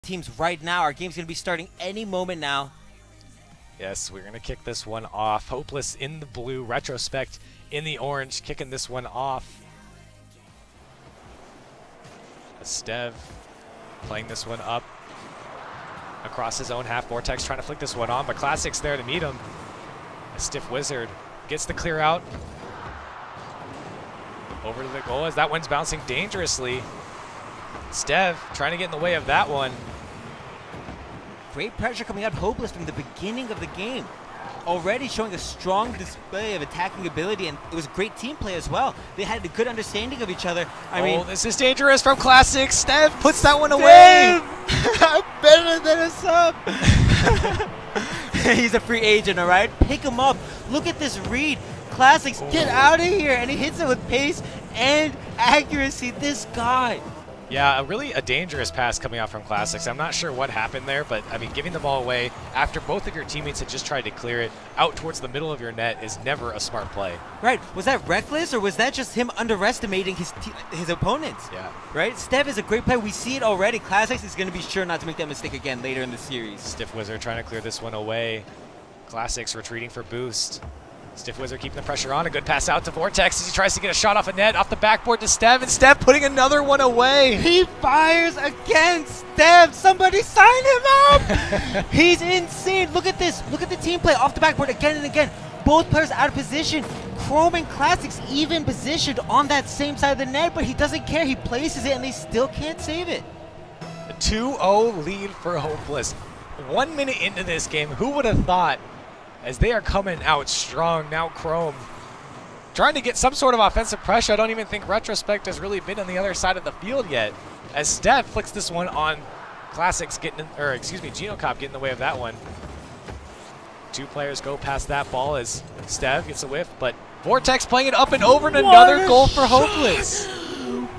teams right now. Our game's going to be starting any moment now. Yes, we're going to kick this one off. Hopeless in the blue, Retrospect in the orange, kicking this one off. Stev playing this one up across his own half. Vortex trying to flick this one on, but Classic's there to meet him. A Stiff Wizard gets the clear out. Over to the goal as that one's bouncing dangerously. Stev trying to get in the way of that one. Great pressure coming out Hopeless from the beginning of the game. Already showing a strong display of attacking ability, and it was great team play as well. They had a good understanding of each other. I mean, this is dangerous from Classic. Stev puts that one away. Better than a sub. He's a free agent, all right? Pick him up. Look at this read. Classics, get out of here. And he hits it with pace and accuracy. This guy. Yeah, really a dangerous pass coming out from Classics. I'm not sure what happened there, but I mean, giving the ball away after both of your teammates had just tried to clear it out towards the middle of your net is never a smart play. Right. Was that reckless, or was that just him underestimating his opponents? Yeah. Right? Stev is a great player. We see it already. Classics is going to be sure not to make that mistake again later in the series. Stiff Wizard trying to clear this one away. Classics retreating for boost. Stiff Wizard keeping the pressure on. A good pass out to Vortex as he tries to get a shot off a net, off the backboard to Stev, and Stev putting another one away. He fires again. Stev, somebody sign him up. He's insane. Look at this. Look at the team play off the backboard again and again. Both players out of position. Chrome and Classics even positioned on that same side of the net, but he doesn't care. He places it, and they still can't save it. A 2-0 lead for Hopeless. 1 minute into this game, who would have thought? As they are coming out strong. Now Chrome trying to get some sort of offensive pressure. I don't even think Retrospect has really been on the other side of the field yet. As Stev flicks this one on Classics getting, or excuse me, Genocop getting in the way of that one. Two players go past that ball as Stev gets a whiff, but Vortex playing it up and over, and another goal for Hopeless.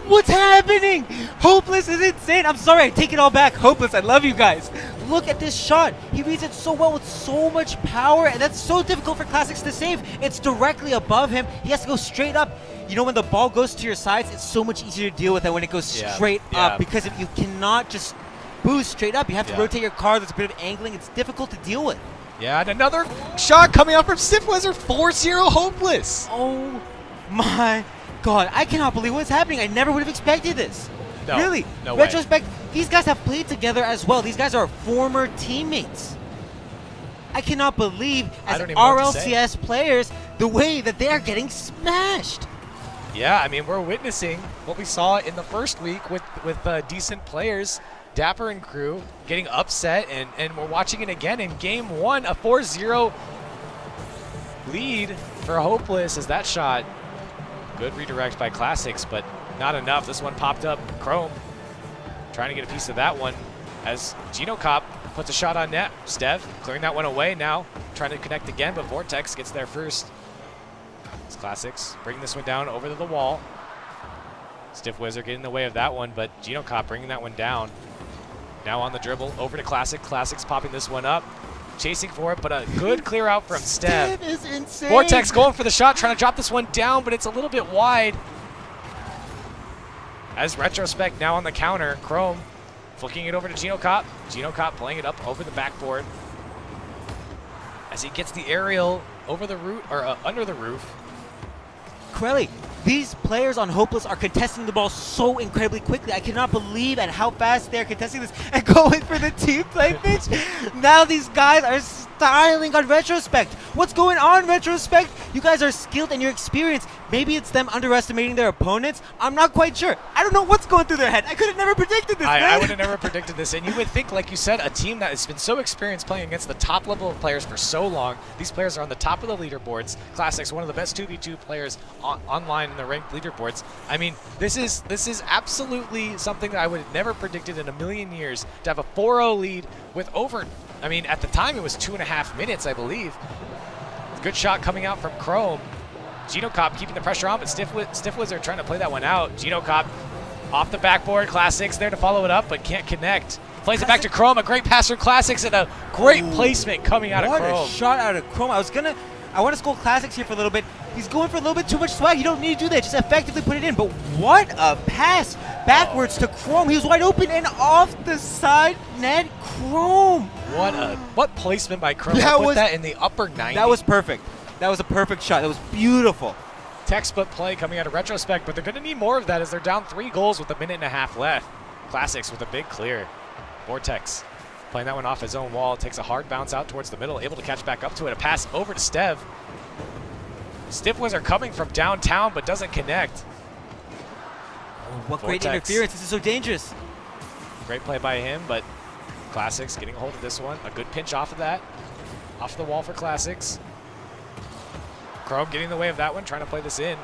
What's happening? Hopeless is insane. I'm sorry, I take it all back. Hopeless, I love you guys. Look at this shot. He reads it so well with so much power, and that's so difficult for Classics to save. It's directly above him. He has to go straight up. You know, when the ball goes to your sides, it's so much easier to deal with than when it goes straight up, because if you cannot just boost straight up, you have to rotate your car. There's a bit of angling. It's difficult to deal with. Yeah, and another shot coming out from Stiff Wizard. 4-0 Hopeless. Oh my God, I cannot believe what's happening. I never would have expected this. No, really? No Retrospect, these guys have played together as well. These guys are former teammates. I cannot believe, as RLCS players, the way that they are getting smashed. Yeah, I mean, we're witnessing what we saw in the first week with decent players, Dapper and crew, getting upset, and we're watching it again in Game 1, a 4-0 lead for Hopeless as that shot. Good redirect by Classics, but not enough. This one popped up. Chrome trying to get a piece of that one as Genocop puts a shot on net. Stev clearing that one away now, trying to connect again, but Vortex gets there first. It's Classics bringing this one down over to the wall. Stiff Wizard getting in the way of that one, but Genocop bringing that one down. Now on the dribble, over to Classic. Classics popping this one up. Chasing for it, but a good clear out from Stev. Stev is insane. Vortex going for the shot, trying to drop this one down, but it's a little bit wide. As Retrospect now on the counter, Chrome flicking it over to Genocop. Genocop playing it up over the backboard. As he gets the aerial over the roof, or under the roof. Corelli, these players on Hopeless are contesting the ball so incredibly quickly. I cannot believe at how fast they're contesting this and going for the team play pitch. Now these guys are styling on Retrospect. What's going on, Retrospect? You guys are skilled and you're experienced. Maybe it's them underestimating their opponents. I'm not quite sure. I don't know what's going through their head. I could have never predicted this, I would have never predicted this. And you would think, like you said, a team that has been so experienced playing against the top level of players for so long. These players are on the top of the leaderboards. Classics, one of the best 2v2 players online in the ranked leaderboards. I mean, this is absolutely something that I would have never predicted in a million years, to have a 4-0 lead with over, I mean, at the time it was 2.5 minutes, I believe. Good shot coming out from Chrome. Genocop keeping the pressure on, but Stiff Wizard trying to play that one out. Genocop off the backboard. Classics there to follow it up, but can't connect. Plays it back to Chrome. A great pass from Classics and a great placement coming out of Chrome. What a shot out of Chrome. I want to scold Classics here for a little bit. He's going for a little bit too much swag. You don't need to do that. Just effectively put it in. But what a pass backwards to Chrome. He was wide open and off the side net. Chrome. What placement by Chrome? Put that in the upper 90. That was perfect. That was a perfect shot. That was beautiful. Textbook play coming out of Retrospect, but they're going to need more of that as they're down 3 goals with a minute and a half left. Classics with a big clear. Vortex playing that one off his own wall. Takes a hard bounce out towards the middle, able to catch back up to it. A pass over to Stev. Stiffwoods are coming from downtown, but doesn't connect. Oh, what great interference. This is so dangerous. Great play by him, but Classics getting a hold of this one. A good pinch off of that. Off the wall for Classics. Chrome getting in the way of that one, trying to play this in.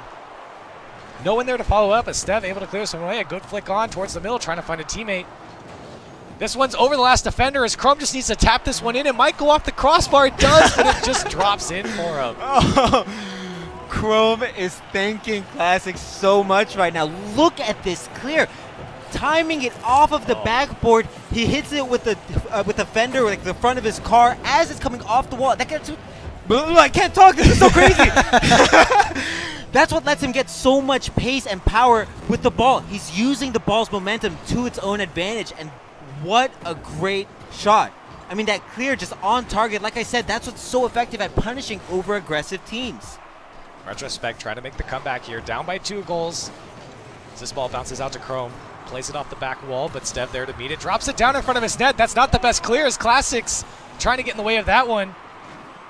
No one there to follow up, as Stev able to clear some away. A good flick on towards the middle, trying to find a teammate. This one's over the last defender as Chrome just needs to tap this one in. It might go off the crossbar. It does, but it just drops in for him. Oh, Chrome is thanking Classics so much right now. Look at this clear. Timing it off of the backboard. He hits it with the fender, like the front of his car, as it's coming off the wall. That gets I can't talk. This is so crazy. That's what lets him get so much pace and power with the ball. He's using the ball's momentum to its own advantage, and what a great shot. I mean, that clear just on target. Like I said, that's what's so effective at punishing over-aggressive teams. Retrospect trying to make the comeback here. Down by 2 goals. As this ball bounces out to Chrome. Plays it off the back wall, but Stev there to meet it. Drops it down in front of his net. That's not the best clear as Classics trying to get in the way of that one.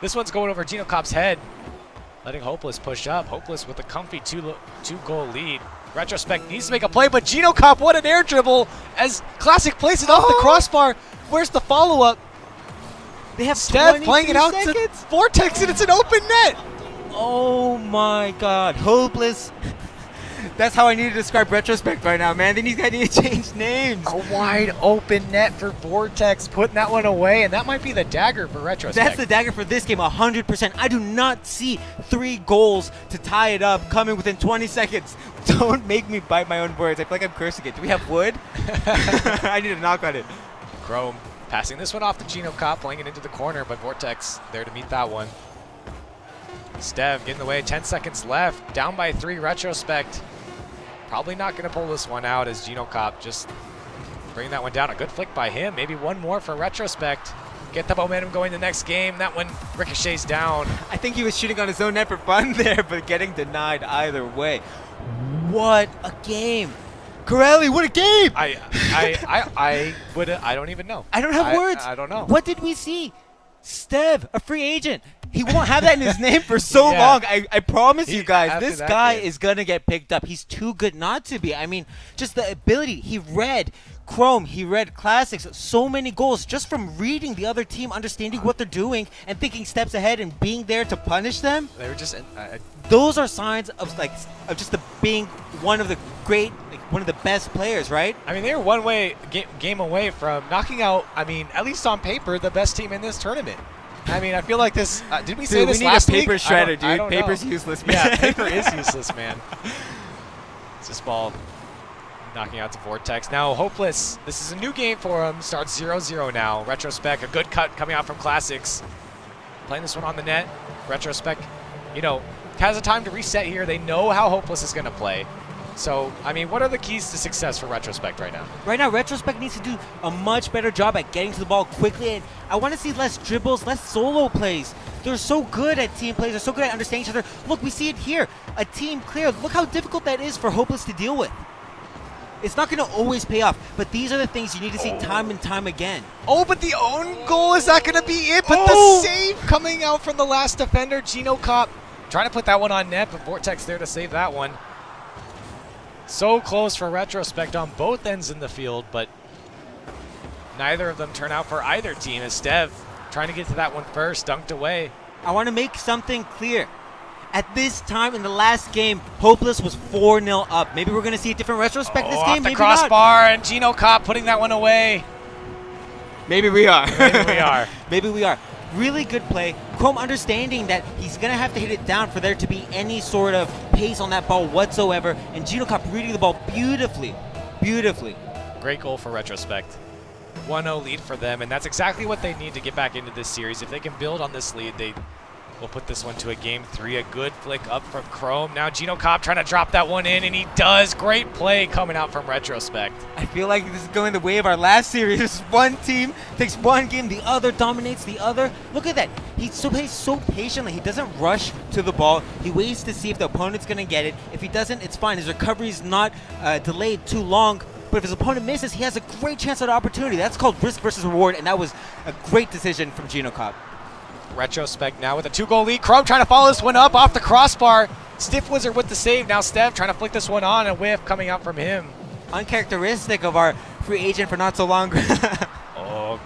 This one's going over Gino Cop's head. Letting Hopeless push up. Hopeless with a comfy 2-goal lead. Retrospect needs to make a play, but Gino Cop, what an air dribble as Classic plays it off the crossbar. Where's the follow-up? They have Stev playing it out to Vortex, and it's an open net. Oh my God, Hopeless. That's how I need to describe Retrospect right now, man. They need to change names. A wide open net for Vortex, putting that one away, and that might be the dagger for Retrospect. That's the dagger for this game, 100%. I do not see 3 goals to tie it up coming within 20 seconds. Don't make me bite my own words. I feel like I'm cursing it. Do we have wood? I need to knock on it. Chrome passing this one off to Gino Cop, playing it into the corner, but Vortex there to meet that one. Stev getting in the way, 10 seconds left. Down by 3, Retrospect. Probably not going to pull this one out as Gino Cop just bringing that one down. A good flick by him. Maybe one more for Retrospect. Get the momentum going the next game. That one ricochets down. I think he was shooting on his own net for fun there, but getting denied either way. What a game. Corelli, what a game! I don't even know. I don't have words. I don't know. What did we see? Stev, a free agent. He won't have that in his name for so long. I promise you guys, this guy is going to get picked up. He's too good not to be. I mean, just the ability. He read Chrome. He read Classics. So many goals just from reading the other team, understanding what they're doing, and thinking steps ahead and being there to punish them. They were just... Those are signs of just being one of the great, one of the best players, right? I mean, they were one game away from knocking out, I mean, at least on paper, the best team in this tournament. I mean, I feel like this. Did we say this last week? We need a paper shredder, dude. Paper's useless, man. Yeah, paper is useless, man. It's this ball knocking out to Vortex. Now, Hopeless. This is a new game for him. Starts 0-0 now. Retrospect, a good cut coming out from Classics. Playing this one on the net. Retrospect, you know, has a time to reset here. They know how Hopeless is going to play. So, I mean, what are the keys to success for Retrospect right now? Right now, Retrospect needs to do a much better job at getting to the ball quickly. And I want to see less dribbles, less solo plays. They're so good at team plays. They're so good at understanding each other. Look, we see it here. A team clear. Look how difficult that is for Hopeless to deal with. It's not going to always pay off, but these are the things you need to see time and time again. Oh, but the own goal is not going to be it. But the save coming out from the last defender, Gino Cop, trying to put that one on net, but Vortex there to save that one. So close for Retrospect on both ends in the field, but neither of them turn out for either team as Stev trying to get to that one first, dunked away. I want to make something clear. At this time in the last game, Hopeless was 4-0 up. Maybe we're going to see a different Retrospect this game, maybe not. Off the crossbar, and Gino Cop putting that one away. Maybe we are. Maybe we are. Maybe we are. Really good play. Chrome understanding that he's going to have to hit it down for there to be any sort of pace on that ball whatsoever. And Gino Cop reading the ball beautifully. Beautifully. Great goal for Retrospect. 1-0 lead for them, and that's exactly what they need to get back into this series. If they can build on this lead, they We'll put this one to a game 3. A good flick up from Chrome. Now Gino Cobb trying to drop that one in, and he does. Great play coming out from Retrospect. I feel like this is going the way of our last series. One team takes one game, the other dominates the other. Look at that. He plays so patiently. He doesn't rush to the ball. He waits to see if the opponent's going to get it. If he doesn't, it's fine. His recovery is not delayed too long. But if his opponent misses, he has a great chance at opportunity. That's called risk versus reward, and that was a great decision from Gino Cobb. Retrospect now with a 2-goal lead. Chrome trying to follow this one up off the crossbar. Stiff Wizard with the save. Now Steph trying to flick this one on. A whiff coming out from him. Uncharacteristic of our free agent for not so long. Oh,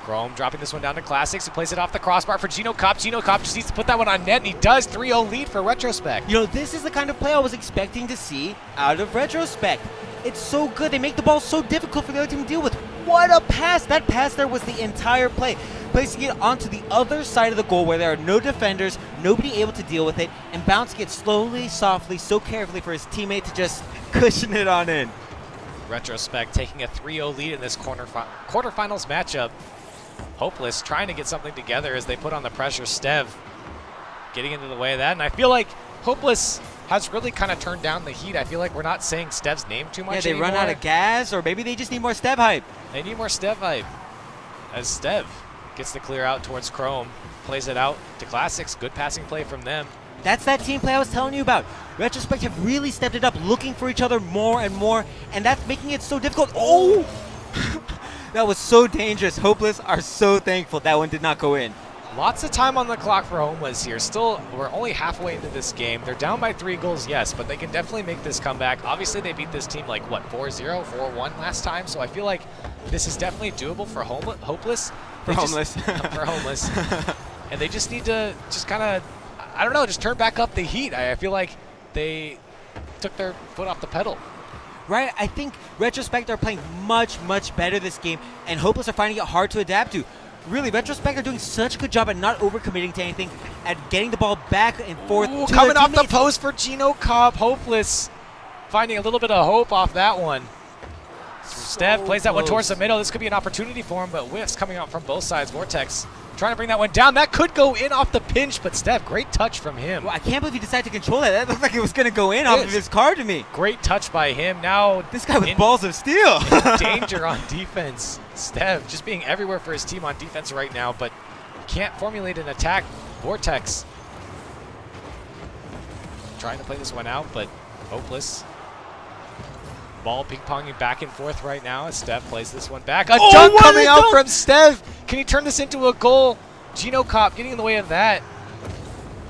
Chrome dropping this one down to Classics and plays it off the crossbar for Gino Cobb. Gino Cobb just needs to put that one on net, and he does. 3-0 lead for Retrospect. You know, this is the kind of play I was expecting to see out of Retrospect. It's so good. They make the ball so difficult for the other team to deal with. What a pass. That pass there was the entire play. Placing it onto the other side of the goal where there are no defenders, nobody able to deal with it, and Bounce gets slowly, softly, so carefully for his teammate to just cushion it on in. Retrospect taking a 3-0 lead in this quarterfinals matchup. Hopeless trying to get something together as they put on the pressure. Stev getting into the way of that, and I feel like Hopeless has really kind of turned down the heat. I feel like we're not saying Stev's name too much anymore. Run out of gas, or maybe they just need more Stev hype. They need more Stev hype. As Stev gets the clear out towards Chrome, plays it out to Classics. Good passing play from them. That's that team play I was telling you about. Retrospect have really stepped it up, looking for each other more and more, and that's making it so difficult. Oh! That was so dangerous. Hopeless are so thankful that one did not go in. Lots of time on the clock for Homeless here. Still, we're only halfway into this game. They're down by 3 goals, yes, but they can definitely make this comeback. Obviously, they beat this team like, what, 4-0, 4-1 last time? So I feel like this is definitely doable for Hopeless. For Homeless. For Homeless. And they just need to just kind of, I don't know, just turn back up the heat. I feel like they took their foot off the pedal. Right, I think Retrospect are playing much, much better this game, and Hopeless are finding it hard to adapt to. Really, Retrospect are doing such a good job at not overcommitting to anything, at getting the ball back and forth. Ooh, coming off the post for Gino Cobb. Hopeless finding a little bit of hope off that one. Stev plays that one towards the middle. This could be an opportunity for him, but whiffs coming out from both sides. Vortex trying to bring that one down. That could go in off the pinch, but Stev, great touch from him. Well, I can't believe he decided to control that. That looked like it was going to go in off of his card to me. Great touch by him. Now this guy with balls of steel. Danger on defense. Stev just being everywhere for his team on defense right now, but can't formulate an attack. Vortex trying to play this one out, but Hopeless. Ball ping-ponging back and forth right now as Stev plays this one back. A dunk coming out from Stev. Can he turn this into a goal? Gino Cobb getting in the way of that.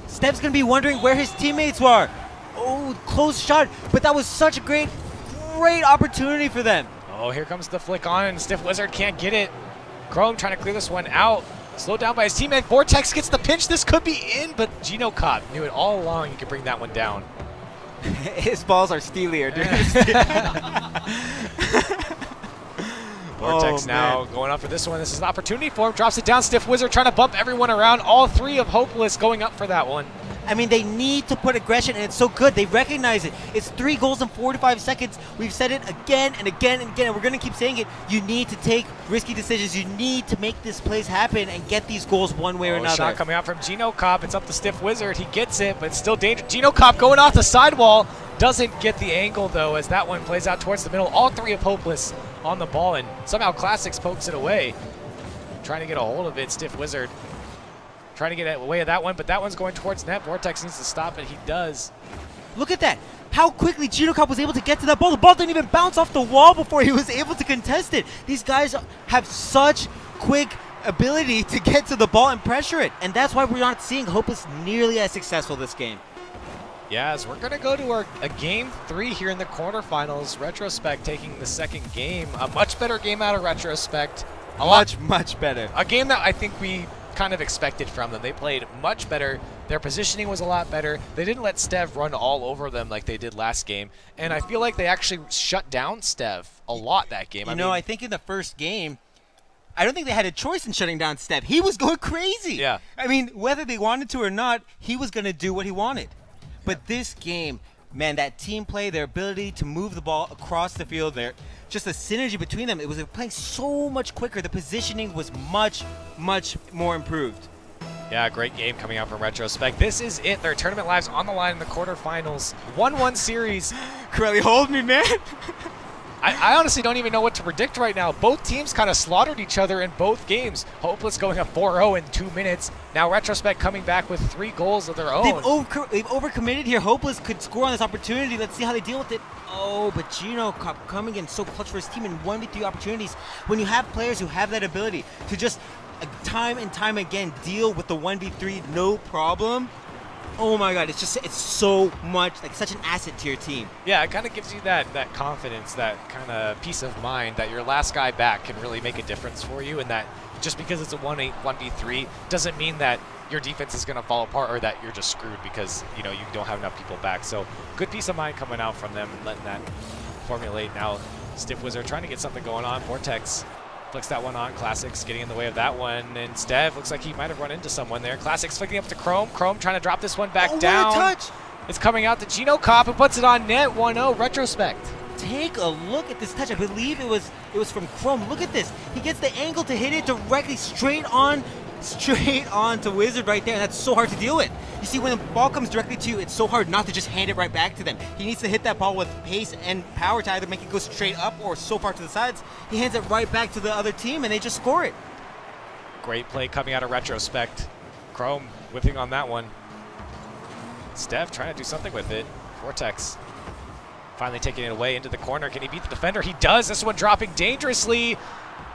Stev's going to be wondering where his teammates were. Oh, close shot, but that was such a great opportunity for them. Oh, here comes the flick on, and Stiff Wizard can't get it. Chrome trying to clear this one out. Slowed down by his teammate. Vortex gets the pinch. This could be in, but Gino Cobb knew it all along he could bring that one down. His balls are steelier, dude. Vortex now going up for this one. This is an opportunity for him. Drops it down. Stiff Wizard trying to bump everyone around. All 3 of Hopeless going up for that one. I mean, they need to put aggression, and it's so good. They recognize it. It's 3 goals in 45 seconds. We've said it again and again and again, and we're going to keep saying it. You need to take risky decisions. You need to make this plays happen and get these goals one way or another. Shot coming out from Gino Cobb. It's up to Stiff Wizard. He gets it, but it's still dangerous. Gino Cobb going off the sidewall. Doesn't get the angle, though, as that one plays out towards the middle. All 3 of Hopeless on the ball, and somehow Classics pokes it away. Trying to get a hold of it, Stiff Wizard. Trying to get away of that one, but that one's going towards net. Vortex needs to stop it. He does. Look at that. How quickly Gino Cobb was able to get to that ball. The ball didn't even bounce off the wall before he was able to contest it. These guys have such quick ability to get to the ball and pressure it, and that's why we're not seeing Hopeless nearly as successful this game. Yeah, as we're going to go to a game 3 here in the quarterfinals. Retrospect taking the second game. A much better game out of Retrospect. Much better. A game that I think we kind of expected from them. They played much better. Their positioning was a lot better. They didn't let Stev run all over them like they did last game. And I feel like they actually shut down Stev a lot that game. I think in the first game, I don't think they had a choice in shutting down Stev. He was going crazy. Yeah. I mean, whether they wanted to or not, he was going to do what he wanted. But this game, man, that team play, their ability to move the ball across the field, just the synergy between them, it was playing so much quicker. The positioning was much, much more improved. Yeah, great game coming out from Retrospect. This is it. Their tournament lives on the line in the quarterfinals. 1-1 series. Corelli, hold me, man. I honestly don't even know what to predict right now. Both teams kind of slaughtered each other in both games. Hopeless going up 4-0 in 2 minutes. Now Retrospect coming back with 3 goals of their own. They've overcommitted here. Hopeless could score on this opportunity. Let's see how they deal with it. Oh, but Gino coming in so clutch for his team in 1v3 opportunities. When you have players who have that ability to just time and time again deal with the 1v3 no problem. Oh my God, it's so much, like such an asset to your team. Yeah, it kind of gives you that confidence, that kind of peace of mind that your last guy back can really make a difference for you, and that just because it's a 1v3 doesn't mean that your defense is going to fall apart or that you're just screwed because, you know, you don't have enough people back. So good peace of mind coming out from them and letting that formulate. Now Stiff Wizard trying to get something going on. Vortex flicks that one on. Classics getting in the way of that one. And Stev looks like he might have run into someone there. Classics flicking up to Chrome. Chrome trying to drop this one back down. What a touch. It's coming out to Gino Cop, who puts it on net. 1-0 Retrospect. Take a look at this touch. I believe it was from Chrome. Look at this. He gets the angle to hit it directly straight on to Wizard right there. That's so hard to deal with. You see, when the ball comes directly to you, it's so hard not to just hand it right back to them. He needs to hit that ball with pace and power to either make it go straight up or so far to the sides. He hands it right back to the other team, and they just score it. Great play coming out of Retrospect. Chrome whipping on that one. Steph trying to do something with it. Vortex finally taking it away into the corner. Can he beat the defender? He does. This one dropping dangerously.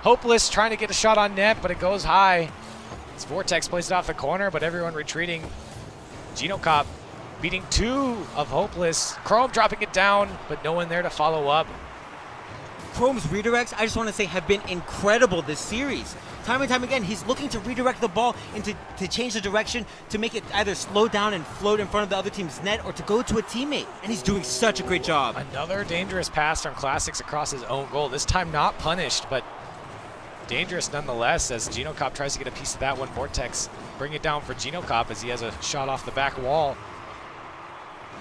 Hopeless trying to get a shot on net, but it goes high. It's Vortex plays it off the corner, but everyone retreating. Gino Cop beating 2 of Hopeless. Chrome dropping it down, but no one there to follow up. Chrome's redirects, I just want to say, have been incredible this series. Time and time again, he's looking to redirect the ball to change the direction, to make it either slow down and float in front of the other team's net or to go to a teammate, and he's doing such a great job. Another dangerous pass from Classics across his own goal. This time not punished, but dangerous nonetheless as Gino Cop tries to get a piece of that one. Vortex bring it down for Gino Cop as he has a shot off the back wall.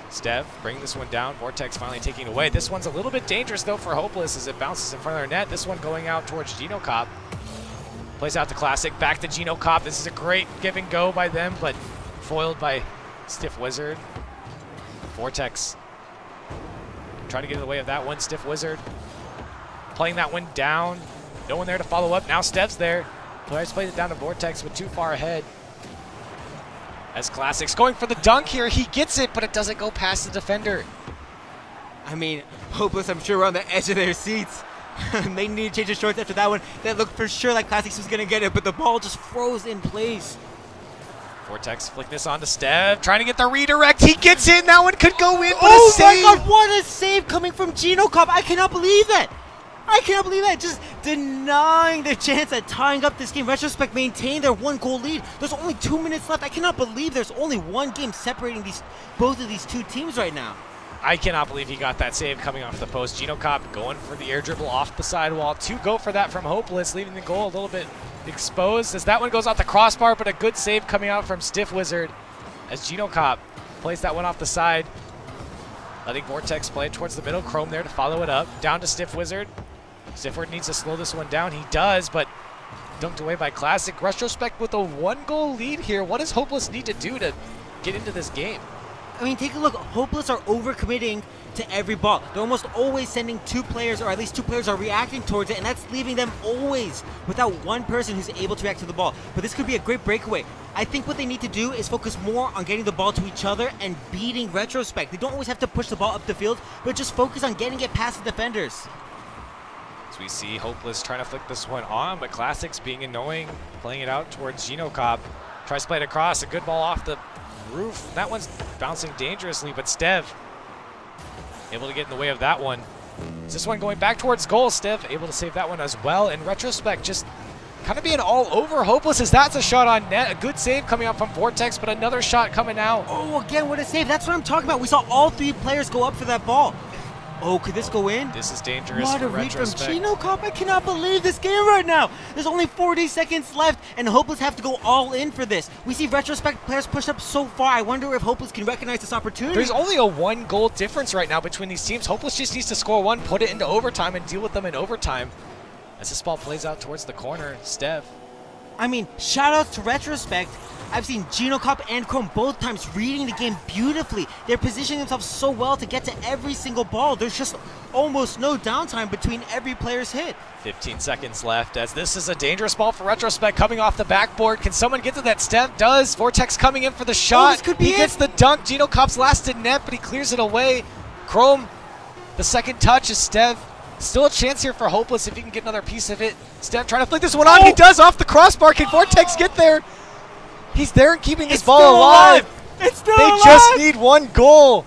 Stev bring this one down. Vortex finally taking it away. This one's a little bit dangerous though for Hopeless as it bounces in front of their net. This one going out towards Gino Cop. Plays out the Classic. Back to Gino Cop. This is a great give and go by them, but foiled by Stiff Wizard. Vortex trying to get in the way of that one. Stiff Wizard playing that one down. No one there to follow up. Now Stev's there. Players plays it down to Vortex, but too far ahead. As Classics going for the dunk here. He gets it, but it doesn't go past the defender. I mean, Hopeless, I'm sure, were on the edge of their seats. They need to change the shorts after that one. That looked for sure like Classics was going to get it, but the ball just froze in place. Vortex flick this on to Stev. Trying to get the redirect. He gets it. That one could go in, but a save. Oh my God, what a save coming from Gino Cop. I cannot believe that. I cannot believe that. Just denying their chance at tying up this game. Retrospect maintained their 1-goal lead. There's only 2 minutes left. I cannot believe there's only one game separating both of these two teams right now. I cannot believe he got that save coming off the post. Gino Cop going for the air dribble off the sidewall. 2 go for that from Hopeless, leaving the goal a little bit exposed as that one goes off the crossbar, but a good save coming out from Stiff Wizard as Gino Cop plays that one off the side. Letting Vortex play it towards the middle. Chrome there to follow it up. Down to Stiff Wizard. Stiff Wizard needs to slow this one down. He does, but dunked away by Classic. Retrospect with a 1-goal lead here. What does Hopeless need to do to get into this game? I mean, take a look. Hopeless are overcommitting to every ball. They're almost always sending 2 players, or at least 2 players are reacting towards it, and that's leaving them always without one person who's able to react to the ball. But this could be a great breakaway. I think what they need to do is focus more on getting the ball to each other and beating Retrospect. They don't always have to push the ball up the field, but just focus on getting it past the defenders. As we see Hopeless trying to flick this one on, but Classics being annoying, playing it out towards Gino Cop. Tries to play it across, a good ball off the roof. That one's bouncing dangerously, but Stev able to get in the way of that one. Is this one going back towards goal? Stev able to save that one as well. And Retrospect just kind of being all over Hopeless as that's a shot on net. A good save coming out from Vortex, but another shot coming out. Oh, again, what a save. That's what I'm talking about. We saw all 3 players go up for that ball. Oh, could this go in? This is dangerous What for a read from Retrospect. Gino Cop. I cannot believe this game right now. There's only 40 seconds left, and Hopeless have to go all in for this. We see Retrospect players push up so far. I wonder if Hopeless can recognize this opportunity. There's only a 1-goal difference right now between these teams. Hopeless just needs to score 1, put it into overtime, and deal with them in overtime. As this ball plays out towards the corner, Stev I mean, shout out to Retrospect. I've seen Geno Cop and Chrome both times reading the game beautifully. They're positioning themselves so well to get to every single ball. There's just almost no downtime between every player's hit. 15 seconds left as this is a dangerous ball for Retrospect coming off the backboard. Can someone get to that step? Does. Vortex coming in for the shot. This could be he gets the dunk. Geno Cop's last in net, but he clears it away. Chrome, the second touch is Stev. Still a chance here for Hopeless if he can get another piece of it. Stev trying to flick this one on. He does off the crossbar. Can Vortex get there? He's there and keeping this ball alive. It's still They alive. just need one goal.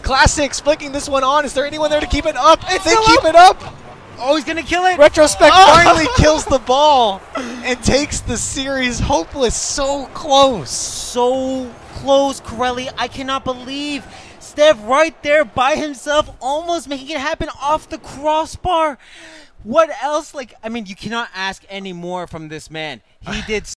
Classics flicking this one on. Is there anyone there to keep it up? It's They still keep up. it up. Oh, he's gonna kill it. Retrospect finally kills the ball and takes the series. Hopeless, so close. So close, Corelli. I cannot believe Stev right there by himself, almost making it happen off the crossbar. What else? Like, I mean, you cannot ask any more from this man. He did